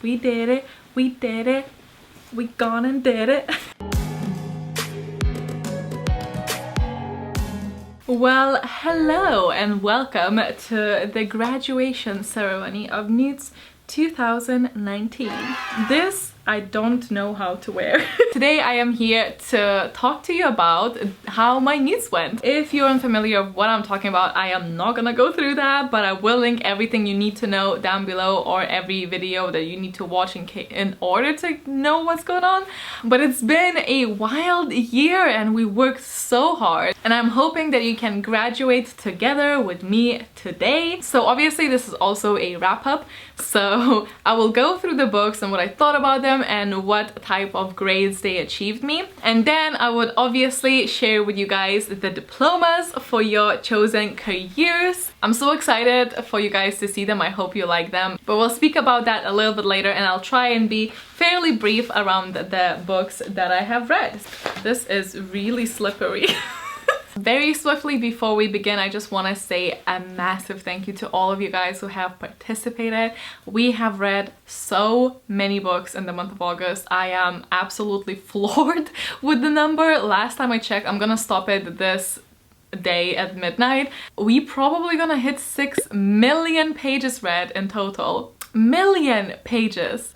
We did it. We did it. We gone and did it. Well, hello and welcome to the graduation ceremony of N.E.W.T.s 2019. This I don't know how to wear. Today I am here to talk to you about how my N.E.W.T.s went. If you're unfamiliar with what I'm talking about, I am not gonna go through that, but I will link everything you need to know down below, or every video that you need to watch in order to know what's going on. But it's been a wild year and we worked so hard, and I'm hoping that you can graduate together with me today. So obviously this is also a wrap-up, so I will go through the books and what I thought about them and what type of grades they achieved me, and then I would obviously share with you guys the diplomas for your chosen careers. I'm so excited for you guys to see them. I hope you like them, but we'll speak about that a little bit later, and I'll try and be fairly brief around the books that I have read. This is really slippery. Very swiftly before we begin, I just want to say a massive thank you to all of you guys who have participated. We have read so many books in the month of August. I am absolutely floored with the number. Last time I checked, I'm gonna stop it this day at midnight. We probably gonna hit 6 million pages read in total. Million pages.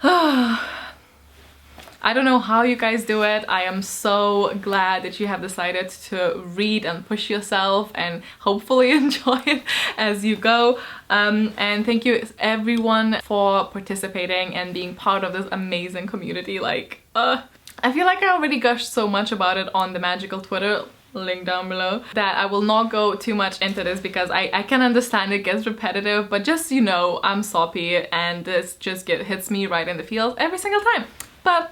I don't know how you guys do it. I am so glad that you have decided to read and push yourself and hopefully enjoy it as you go. And thank you everyone for participating and being part of this amazing community. Like, I feel like I already gushed so much about it on the magical Twitter, link down below, that I will not go too much into this because I can understand it gets repetitive, but just, you know, I'm soppy and this just hits me right in the feels every single time. But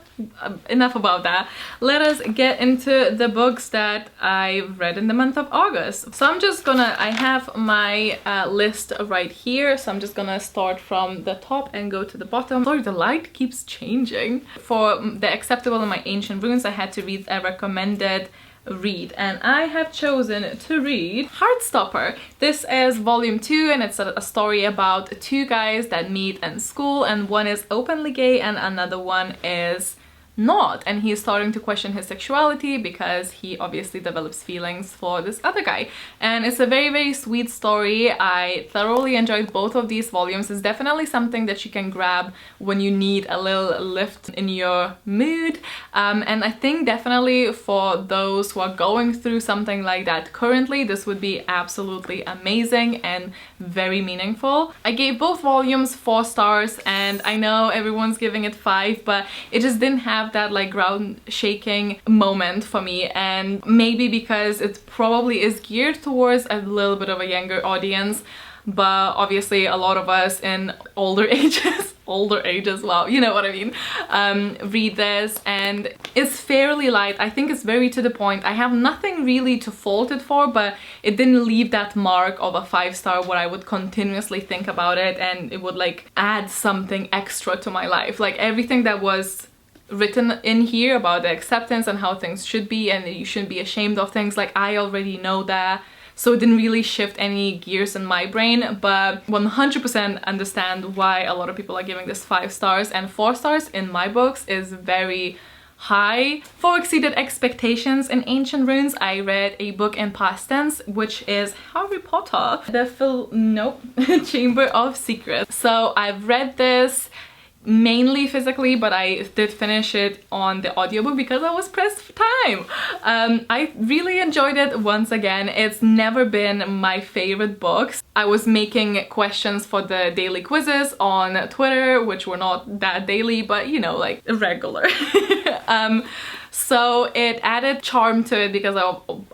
enough about that. Let us get into the books that I've read in the month of August. So I have my list right here, so I'm just gonna start from the top and go to the bottom. Sorry, the light keeps changing. For the acceptable in my ancient runes, I had to read a recommended read, and I have chosen to read Heartstopper. This is volume 2, and it's a story about two guys that meet in school, and one is openly gay and another one is not, and he's starting to question his sexuality because he obviously develops feelings for this other guy. And it's a very, very sweet story. I thoroughly enjoyed both of these volumes. It's definitely something that you can grab when you need a little lift in your mood, and I think definitely for those who are going through something like that currently, this would be absolutely amazing and very meaningful. I gave both volumes 4 stars, and I know everyone's giving it 5, but it just didn't have that like ground shaking moment for me, and maybe because it probably is geared towards a little bit of a younger audience, but obviously a lot of us in older ages wow, you know what I mean, read this, and it's fairly light. I think it's very to the point. I have nothing really to fault it for, but it didn't leave that mark of a 5-star where I would continuously think about it and it would like add something extra to my life. Like everything that was written in here about the acceptance and how things should be, and you shouldn't be ashamed of things, like I already know that, so it didn't really shift any gears in my brain, but 100% understand why a lot of people are giving this 5 stars, and 4 stars in my books is very high. For exceeded expectations in ancient runes, I read a book in past tense, which is Harry Potter, the Chamber of Secrets. So I've read this mainly physically, but I did finish it on the audiobook because I was pressed for time. I really enjoyed it. Once again, it's never been my favorite books. I was making questions for the daily quizzes on Twitter, which were not that daily, but you know, like regular. So it added charm to it because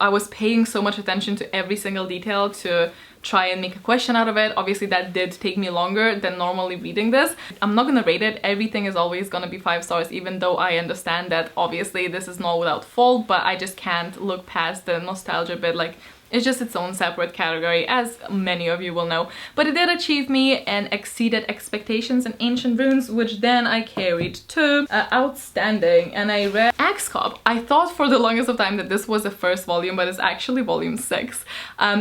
I was paying so much attention to every single detail to try and make a question out of it. Obviously that did take me longer than normally reading this. I'm not gonna rate it. Everything is always gonna be 5 stars, even though I understand that obviously this is not without fault, but I just can't look past the nostalgia bit. Like It's just its own separate category, as many of you will know. But it did achieve me and exceeded expectations in Ancient Runes, which then I carried to Outstanding, and I read X-Cop. I thought for the longest of time that this was the first volume, but it's actually volume 6.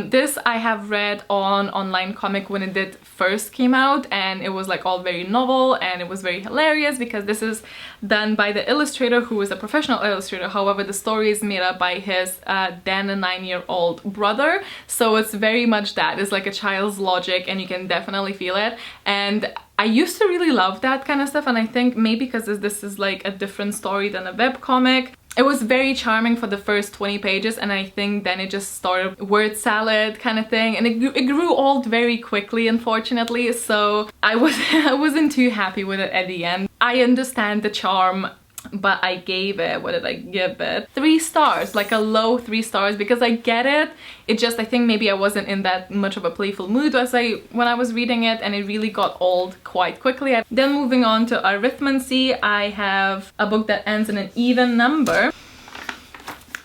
This I have read on online comic when it did first came out, and it was like all very novel, and it was very hilarious because this is done by the illustrator who is a professional illustrator. However, the story is made up by his then a 9-year-old brother, so it's very much that. It's like a child's logic, and you can definitely feel it. And I used to really love that kind of stuff, and I think maybe because this is like a different story than a webcomic, it was very charming for the first 20 pages, and I think then it just started word salad kind of thing, and it grew old very quickly, unfortunately, so I wasn't too happy with it at the end. I understand the charm, but I gave it, what did I give it? 3 stars, like a low 3 stars, because I get it. It just, I think maybe I wasn't in that much of a playful mood when I was reading it, and it really got old quite quickly. Then moving on to Arithmancy, I have a book that ends in an even number.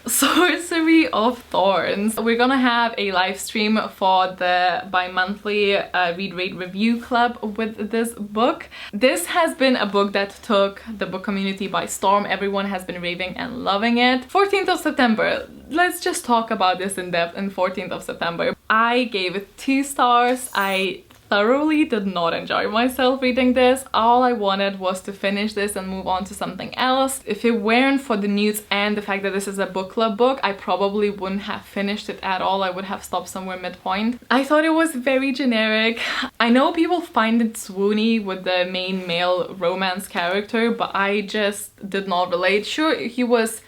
Sorcery of Thorns. We're gonna have a live stream for the bi-monthly Read Rate Review Club with this book. This has been a book that took the book community by storm. Everyone has been raving and loving it. 14th of September. Let's just talk about this in depth. On 14th of September, I gave it 2 stars. I thoroughly did not enjoy myself reading this. All I wanted was to finish this and move on to something else. If it weren't for the N.E.W.T.s and the fact that this is a book club book, I probably wouldn't have finished it at all. I would have stopped somewhere midpoint. I thought it was very generic. I know people find it swoony with the main male romance character, but I just did not relate. Sure, he was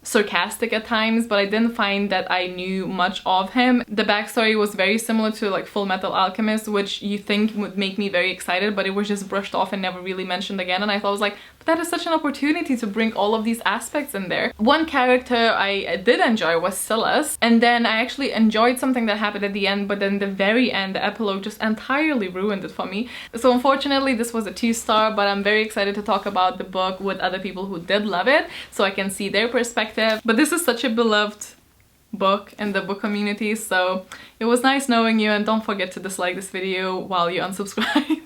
sarcastic at times, but I didn't find that I knew much of him. The backstory was very similar to like Full Metal Alchemist, which you think would make me very excited, but it was just brushed off and never really mentioned again, and I thought I was like, but that is such an opportunity to bring all of these aspects in there. One character I did enjoy was Silas, and then I actually enjoyed something that happened at the end, but then the very end, the epilogue, just entirely ruined it for me. So unfortunately this was a 2-star, but I'm very excited to talk about the book with other people who did love it, so I can see their perspective. But this is such a beloved book in the book community, so it was nice knowing you, and don't forget to dislike this video while you unsubscribe.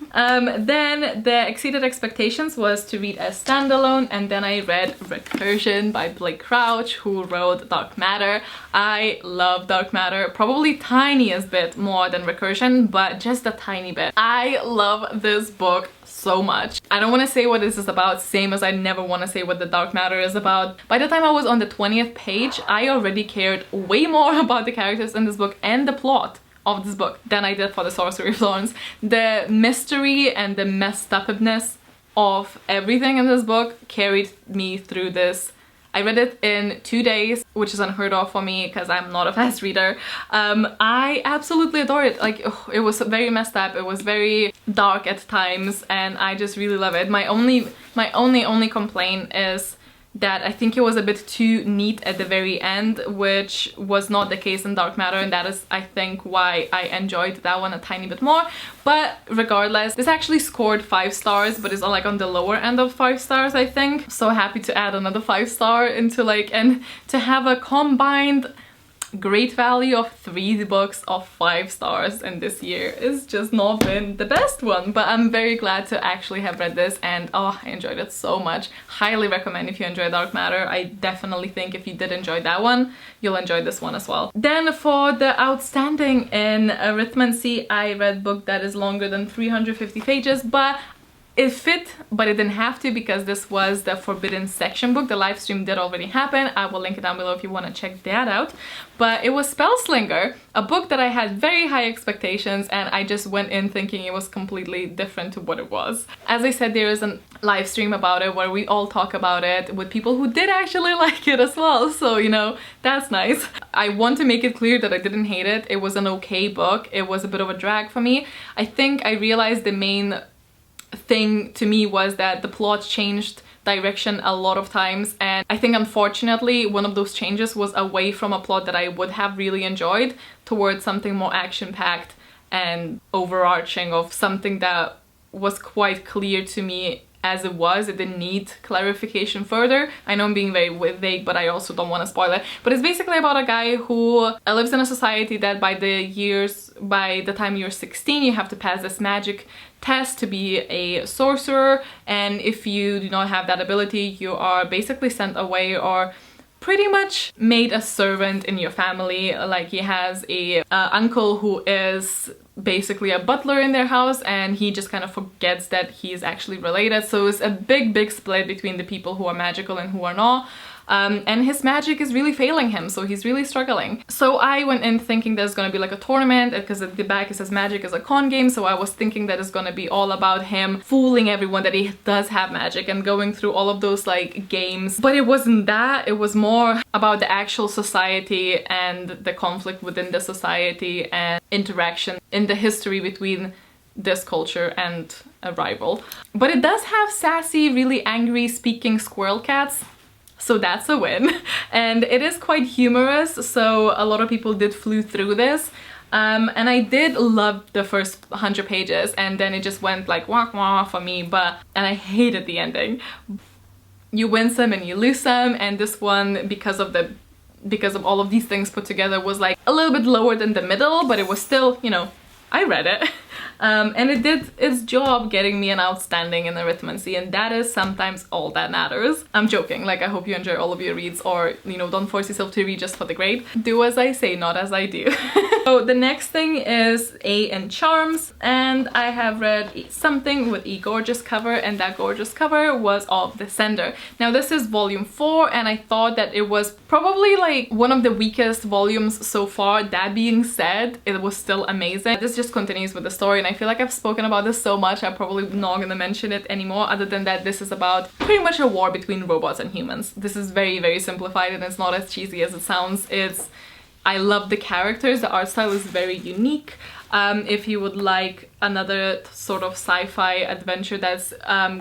Then the exceeded expectations was to read as standalone, and then I read Recursion by Blake Crouch, who wrote Dark Matter. I love Dark Matter, probably tiniest bit more than Recursion, but just a tiny bit. I love this book so much. I don't want to say what this is about, same as I never want to say what the Dark Matter is about. By the time I was on the 20th page, I already cared way more about the characters in this book and the plot of this book than I did for the Sorcery of Thorns. The mystery and the messed upness of everything in this book carried me through this. I read it in 2 days, which is unheard of for me because I'm not a fast reader. I absolutely adore it. Like, it was very messed up, it was very dark at times, and I just really love it. My only complaint is that I think it was a bit too neat at the very end, which was not the case in Dark Matter, and that is, I think, why I enjoyed that one a tiny bit more. But regardless, this actually scored 5 stars, but it's like on the lower end of 5 stars, I think. So happy to add another 5-star into like, and to have a combined great value of 3 books of 5 stars in this year is just not been the best one, but I'm very glad to actually have read this, and oh, I enjoyed it so much. Highly recommend if you enjoy Dark Matter. I definitely think if you did enjoy that one, you'll enjoy this one as well. Then for the Outstanding in Arithmancy, I read a book that is longer than 350 pages, but it fit, but it didn't have to, because this was the Forbidden Section book. The live stream did already happen. I will link it down below if you want to check that out. But it was Spellslinger, a book that I had very high expectations, and I just went in thinking it was completely different to what it was. As I said, there is a live stream about it where we all talk about it with people who did actually like it as well, so you know, that's nice. I want to make it clear that I didn't hate it. It was an okay book. It was a bit of a drag for me. I think I realized the main thing to me was that the plot changed direction a lot of times, and I think unfortunately one of those changes was away from a plot that I would have really enjoyed towards something more action-packed and overarching, of something that was quite clear to me as it was. It didn't need clarification further. I know I'm being very vague, but I also don't want to spoil it. But it's basically about a guy who lives in a society that by the time you're 16, you have to pass this magic test to be a sorcerer, and if you do not have that ability, you are basically sent away or pretty much made a servant in your family. Like, he has a uncle who is basically a butler in their house, and he just kind of forgets that he's actually related. So it's a big split between the people who are magical and who are not. And his magic is really failing him, so he's really struggling. So I went in thinking there's gonna be like a tournament, because at the back it says magic is a con game, so I was thinking that it's gonna be all about him fooling everyone that he does have magic and going through all of those like games. But it wasn't that, it was more about the actual society and the conflict within the society and interaction in the history between this culture and a rival. But it does have sassy, really angry speaking squirrel cats. So that's a win. And it is quite humorous, so a lot of people did flew through this. And I did love the first 100 pages, and then it just went like wah wah for me, and I hated the ending. You win some and you lose some, and this one, because of all of these things put together, was like a little bit lower than the middle, but it was still, you know, I read it. And it did its job getting me an outstanding in arithmancy, and that is sometimes all that matters. I'm joking, like I hope you enjoy all of your reads, or, you know, don't force yourself to read just for the grade. Do as I say, not as I do. So the next thing is A in Charms, and I have read something with a gorgeous cover, and that gorgeous cover was of The Sender. Now this is volume 4, and I thought that it was probably like one of the weakest volumes so far. That being said, it was still amazing. This just continues with the story, and I feel like I've spoken about this so much, I'm probably not gonna mention it anymore, other than that this is about pretty much a war between robots and humans. This is very simplified, and it's not as cheesy as it sounds. I love the characters, the art style is very unique. If you would like another sort of sci-fi adventure that's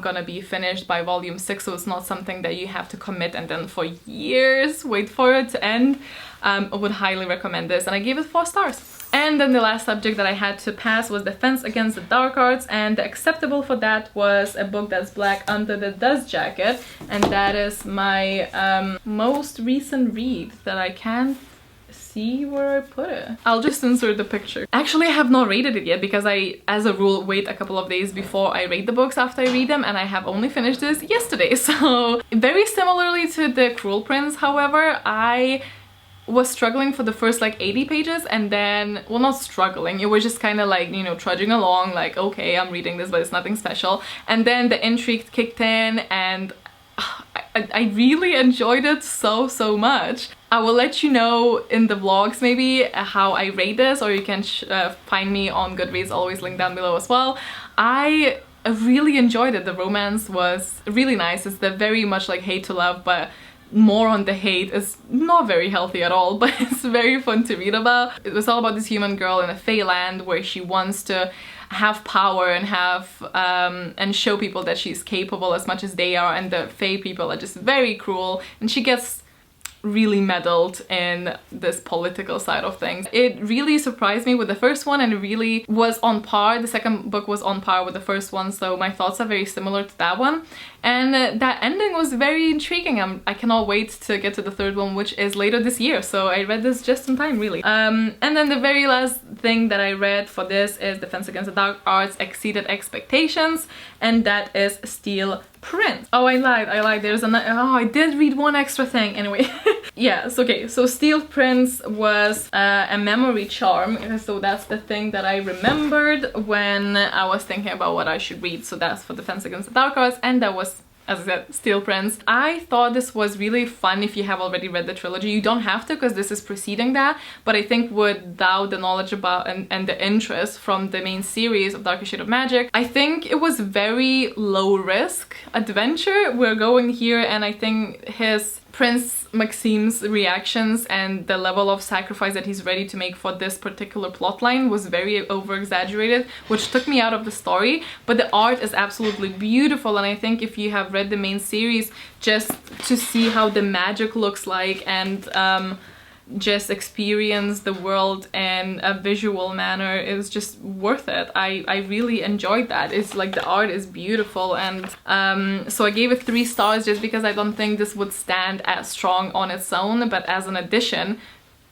gonna be finished by volume 6, so it's not something that you have to commit and then for years wait for it to end, I would highly recommend this, and I gave it 4 stars. And then the last subject that I had to pass was Defense Against the Dark Arts, and the acceptable for that was a book that's black under the dust jacket, and that is my most recent read that I can't see where I put it. I'll just insert the picture. Actually, I have not rated it yet, because I, as a rule, wait a couple of days before I rate the books after I read them, and I have only finished this yesterday. So very similarly to The Cruel Prince, however, I was struggling for the first like 80 pages, and then, well, not struggling, it was just kind of like, you know, trudging along, like, okay, I'm reading this, but it's nothing special. And then the intrigue kicked in, and I really enjoyed it so much. I will let you know in the vlogs maybe how I rate this, or you can find me on Goodreads, always linked down below as well. I really enjoyed it. The romance was really nice. It's the very much like hate to love, but more on the hate. Is not very healthy at all, but it's very fun to read about. It was all about this human girl in a fae land where she wants to have power and have and show people that she's capable as much as they are, and the fae people are just very cruel, and she gets really meddled in this political side of things. It really surprised me with the first one, and it really was on par. The second book was on par with the first one, so my thoughts are very similar to that one. And that ending was very intriguing. I cannot wait to get to the third one, which is later this year, so I read this just in time, really. And then the very last thing that I read for this is Defense Against the Dark Arts Exceeded Expectations, and that is Steel Prince. Oh, I lied, there's another— oh, I did read one extra thing, anyway. Yes, okay, so Steel Prince was a memory charm, so that's the thing that I remembered when I was thinking about what I should read, so that's for Defense Against the Dark Arts, and that was, as I said, Steel Prince. I thought this was really fun if you have already read the trilogy. You don't have to, because this is preceding that, but I think without the knowledge about and the interest from the main series of Darker Shade of Magic, I think it was very low risk adventure we're going here, and I think his Prince Maxime's reactions and the level of sacrifice that he's ready to make for this particular plotline was very over-exaggerated, which took me out of the story. But the art is absolutely beautiful, and I think if you have read the main series, just to see how the magic looks like and just experience the world in a visual manner, it was just worth it. I really enjoyed that. It's like the art is beautiful, and so I gave it 3 stars just because I don't think this would stand as strong on its own, but as an addition,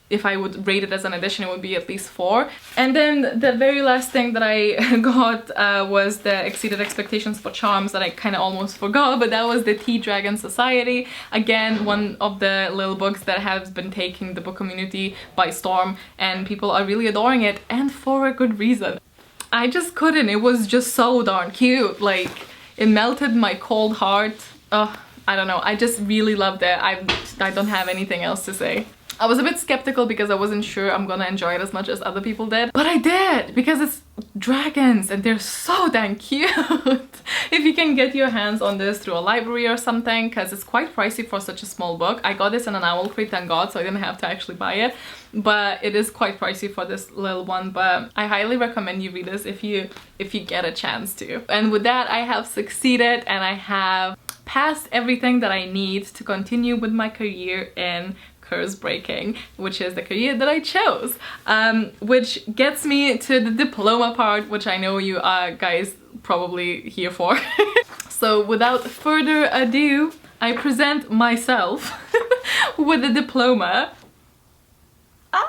if I would rate it as an addition, it would be at least 4. And then the very last thing that I got was the Exceeded Expectations for Charms that I kind of almost forgot, but that was the Tea Dragon Society. Again, one of the little books that has been taking the book community by storm, and people are really adoring it, and for a good reason. I just couldn't. It was just so darn cute. Like, it melted my cold heart. Oh, I don't know. I just really loved it. I don't have anything else to say. I was a bit skeptical because I wasn't sure I'm gonna enjoy it as much as other people did, but I did, because it's dragons and they're so dang cute. If you can get your hands on this through a library or something, because it's quite pricey for such a small book. I got this in an owl crate, thank God, so I didn't have to actually buy it, but it is quite pricey for this little one. But I highly recommend you read this if you get a chance to. And with that, I have succeeded and I have passed everything that I need to continue with my career in curse breaking, which is the career that I chose, which gets me to the diploma part, which I know you are guys probably here for. So without further ado, I present myself with the diploma. I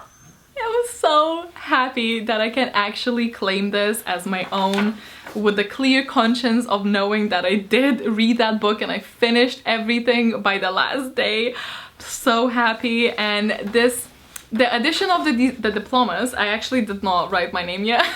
was so happy that I can actually claim this as my own, with the clear conscience of knowing that I did read that book and I finished everything by the last day. So happy. And the addition of the diplomas, I actually did not write my name yet.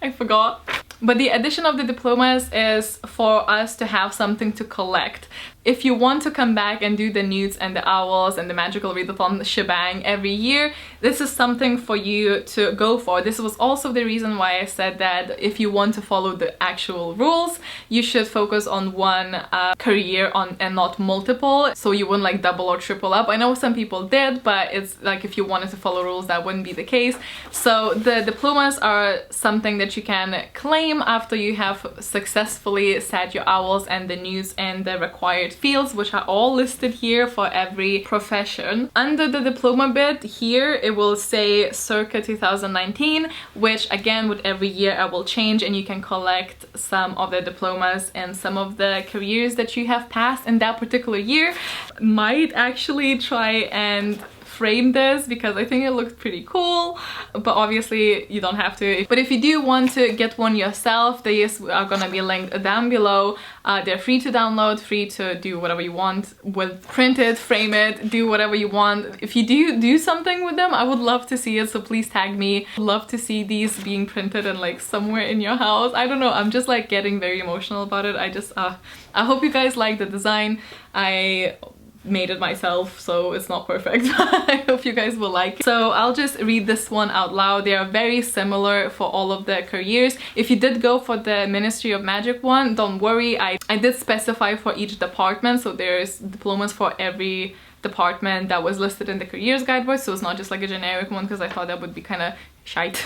I forgot. But the addition of the diplomas is for us to have something to collect. If you want to come back and do the N.E.W.T.s and the Owls and the Magical Readathon shebang every year, this is something for you to go for. This was also the reason why I said that if you want to follow the actual rules, you should focus on one career and not multiple, so you wouldn't like double or triple up. I know some people did, but it's like if you wanted to follow rules, that wouldn't be the case. So the diplomas are something that you can claim after you have successfully set your Owls and the N.E.W.T.s and the required fields, which are all listed here for every profession. Under the diploma bit here, it will say circa 2019, which again with every year I will change, and you can collect some of the diplomas and some of the careers that you have passed in that particular year. Might actually try and frame this because I think it looks pretty cool, but obviously you don't have to. But if you do want to get one yourself, these are gonna be linked down below. They're free to download, free to do whatever you want with, print it, frame it, do whatever you want. If you do something with them, I would love to see it, so please tag me. Love to see these being printed and like somewhere in your house. I don't know, I'm just like getting very emotional about it. I hope you guys like the design. I made it myself, so it's not perfect. I hope you guys will like it. So I'll just read this one out loud. They are very similar for all of the careers. If you did go for the Ministry of Magic one, don't worry, I did specify for each department, so there's diplomas for every department that was listed in the careers guidebook, so it's not just like a generic one, because I thought that would be kind of shite.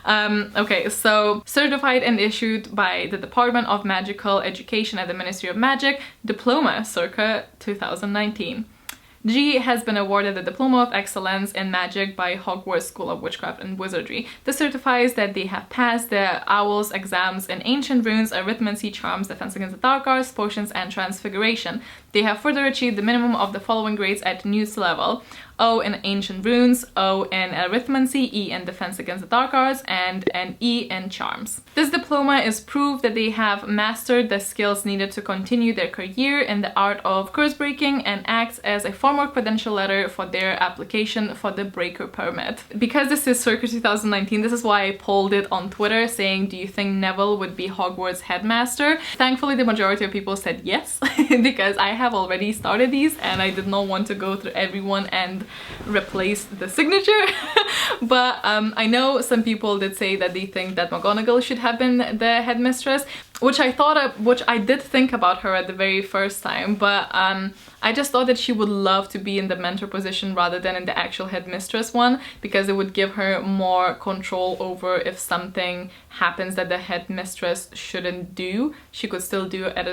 Okay, so certified and issued by the Department of Magical Education at the Ministry of Magic, diploma circa 2019. G has been awarded the Diploma of Excellence in Magic by Hogwarts School of Witchcraft and Wizardry. This certifies that they have passed the Owls exams in Ancient Runes, Arithmancy, Charms, Defense Against the Dark Arts, Potions, and Transfiguration. They have further achieved the minimum of the following grades at N.E.W.T.s level: O in Ancient Runes, O in Arithmancy, E in Defense Against the Dark Arts, and an E in Charms. This diploma is proof that they have mastered the skills needed to continue their career in the art of curse breaking, and acts as a formal credential letter for their application for the Breaker Permit. Because this is circa 2019, this is why I polled it on Twitter saying, do you think Neville would be Hogwarts headmaster? Thankfully, the majority of people said yes, because I have already started these and I did not want to go through everyone and replace the signature. But I know some people did say that they think that McGonagall should have been the headmistress. which I did think about her at the very first time, but I just thought that she would love to be in the mentor position rather than in the actual headmistress one, because it would give her more control over if something happens that the headmistress shouldn't do. She could still do it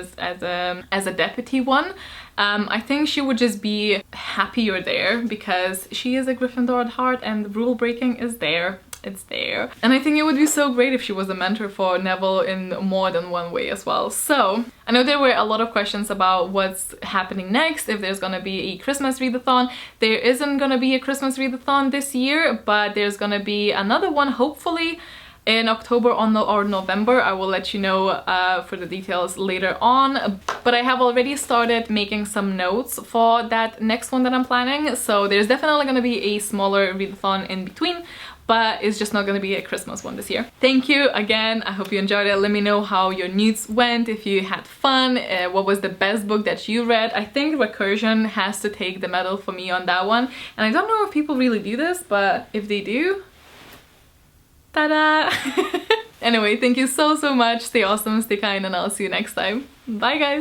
as a deputy one. I think she would just be happier there because she is a Gryffindor at heart and rule breaking is there. It's there. And I think it would be so great if she was a mentor for Neville in more than one way as well. So I know there were a lot of questions about what's happening next, if there's gonna be a Christmas readathon. There isn't gonna be a Christmas readathon this year, but there's gonna be another one hopefully in October or November. I will let you know for the details later on. But I have already started making some notes for that next one that I'm planning. So there's definitely gonna be a smaller readathon in between, but it's just not gonna be a Christmas one this year. Thank you again. I hope you enjoyed it. Let me know how your N.E.W.T.s went, if you had fun, what was the best book that you read. I think Recursion has to take the medal for me on that one. And I don't know if people really do this, but if they do, ta-da! Anyway, thank you so much. Stay awesome, stay kind, and I'll see you next time. Bye guys!